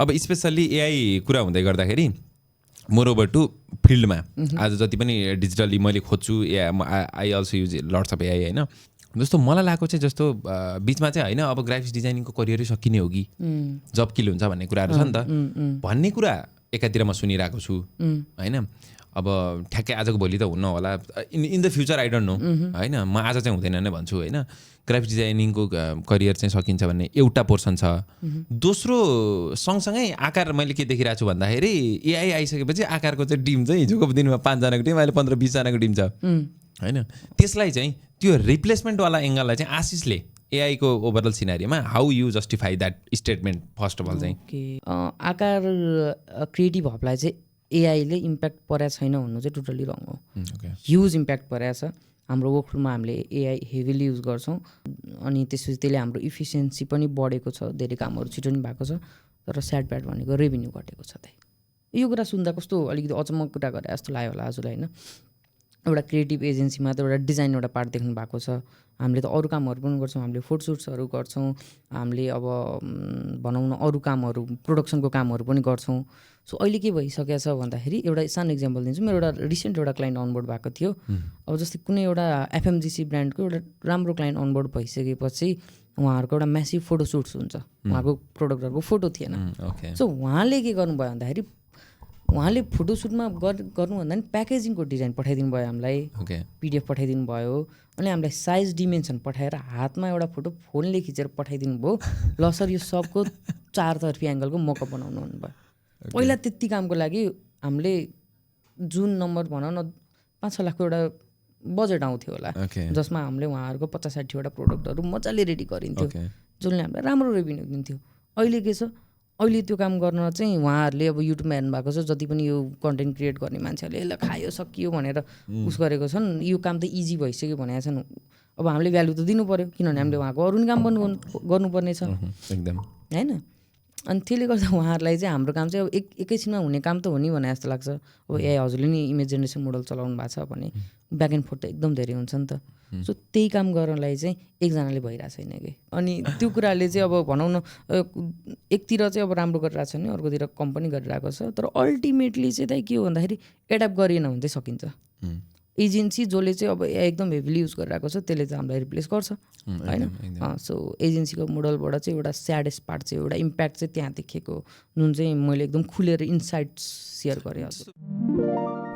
अब specially AI कुरा हुँदै गर्दाखेरि मोरोभर टु फिल्डमा आज जति पनि डिजिटली मैले खोज्छु I also use lots of AI होइन। जस्तो मलाई लागेको चाहिँ जस्तो बिचमा चाहिँ होइन अब ग्राफिक्स डिजाइनिङको करियरै सकिने हो कि जब किल हुन्छ भन्ने कुराहरू छ नि त भन्ने कुरा एकातिर म सुनिरहेको छु होइन। अब ठ्याक्कै आजको भोलि त हुन्न होला, in the future I don't know होइन। म आज चाहिँ हुँदैन नै भन्छु होइन। ग्राफिक्स डिजाइनिङको करियर चाहिँ सकिन्छ भन्ने एउटा पोर्सन छ। दोस्रो सँगसँगै आकार मैले के देखिरहेको छु भन्दाखेरि एआई आइसकेपछि आकारको चाहिँ टिम चाहिँ हिजोको दिनमा 5 जनाको टिम अहिले 15-20 जनाको टिम छ होइन। त्यसलाई चाहिँ त्यो रिप्लेसमेन्टवाला एङ्गललाई चाहिँ आशिषले एआईको ओभरअल सिनारीमा how you justify that statement first of all चाहिँ? आकार क्रिएटिभ हबलाई चाहिँ एआईले इम्प्याक्ट परेको छैन भन्नु चाहिँ टोटली रङ हो। ह्युज इम्प्याक्ट परेको छ। हाम्रो वर्कफ्लोमा हामीले एआई हेभिली युज गर्छौँ अनि त्यसपछि त्यसले हाम्रो इफिसियन्सी पनि बढेको छ, धेरै कामहरू छिटो नि भएको छ। तर स्याड प्याड भनेको रेभेन्यू घटेको छ। यो कुरा सुन्दा कस्तो अलिकति अचम्मको कुरा गरे जस्तो लाग्यो होला हजुरलाई होइन। एउटा क्रिएटिभ एजेन्सीमा त एउटा डिजाइन एउटा पार्ट देख्नु भएको छ। हामीले त अरू कामहरू पनि गर्छौँ, हामीले फोटोसुट्सहरू गर्छौँ, हामीले अब भनौँ न अरू कामहरू प्रोडक्सनको कामहरू पनि गर्छौँ। सो अहिले के भइसकेको छ भन्दाखेरि एउटा सानो इक्जाम्पल दिन्छु। मेरो एउटा रिसेन्ट एउटा क्लाइन्ट अनबोर्ड भएको थियो। अब जस्तै कुनै एउटा एफएमजिसी ब्रान्डको एउटा राम्रो क्लाइन्ट अनबोर्ड भइसकेपछि उहाँहरूको एउटा म्यासिभ फोटोसुट्स हुन्छ, उहाँको प्रोडक्टहरूको फोटो थिएन। सो उहाँले के गर्नुभयो भन्दाखेरि उहाँले फोटोसुटमा गर्नु भन्दा नि प्याकेजिङको डिजाइन पठाइदिनु भयो हामीलाई, पिडिएफ पठाइदिनु भयो अनि हामीलाई साइज डिमेन्सन पठाएर हातमा एउटा फोटो फोनले खिचेर पठाइदिनु भयो। ल सर यो सबको 4 तर्फी एङ्गलको मकअप बनाउनु भन्नुभयो। पहिला त्यति कामको लागि हामीले जुन नम्बर भनौँ न 5-6 लाखको एउटा बजेट आउँथ्यो होला, जसमा हामीले उहाँहरूको 50-60वटा प्रोडक्टहरू मजाले रेडी गरिन्थ्यो, जसले हामीलाई राम्रो रेभेन्यू दिन्थ्यो। अहिले के छ, अहिले त्यो काम गर्न चाहिँ उहाँहरूले अब युट्युबमा हेर्नु भएको छ, जति पनि यो कन्टेन्ट क्रिएट गर्ने मान्छेहरूले यसलाई खायो सकियो भनेर उस गरेको छन्। यो काम त इजी भइसक्यो भनेको छन्। अब हामीले भ्यालु त दिनु पऱ्यो किनभने हामीले उहाँको अरू नि काम गर्नुपर्ने छ एकदम होइन। अनि त्यसले गर्दा उहाँहरूलाई चाहिँ हाम्रो काम चाहिँ अब एकैछिनमा हुने काम त हो नि भने जस्तो लाग्छ। अब एआई हजुरले नि इमेज जेनेरेसन मोडल चलाउनु भएको छ भने ब्याक एन्ड फोर्थ त एकदम धेरै हुन्छ नि त। सो त्यही काम गर्नलाई चाहिँ एकजनाले भइरहेको छैन कि। अनि त्यो कुराले चाहिँ अब भनौँ न एकतिर चाहिँ अब राम्रो गरिरहेको छ भने अर्कोतिर कम पनि गरिरहेको छ। तर अल्टिमेटली चाहिँ त्यही के हो भन्दाखेरि एड्याप्ट गरिएन भने चाहिँ सकिन्छ। एजेन्सी जसले चाहिँ अब एकदम हेभिली युज गरिरहेको छ त्यसले चाहिँ हामीलाई रिप्लेस गर्छ होइन। सो एजेन्सीको मोडलबाट चाहिँ एउटा स्याडेस्ट पार्ट चाहिँ एउटा इम्प्याक्ट चाहिँ त्यहाँ देखेको जुन चाहिँ मैले एकदम खुलेर इन्साइट्स सेयर गरेँ हजुर।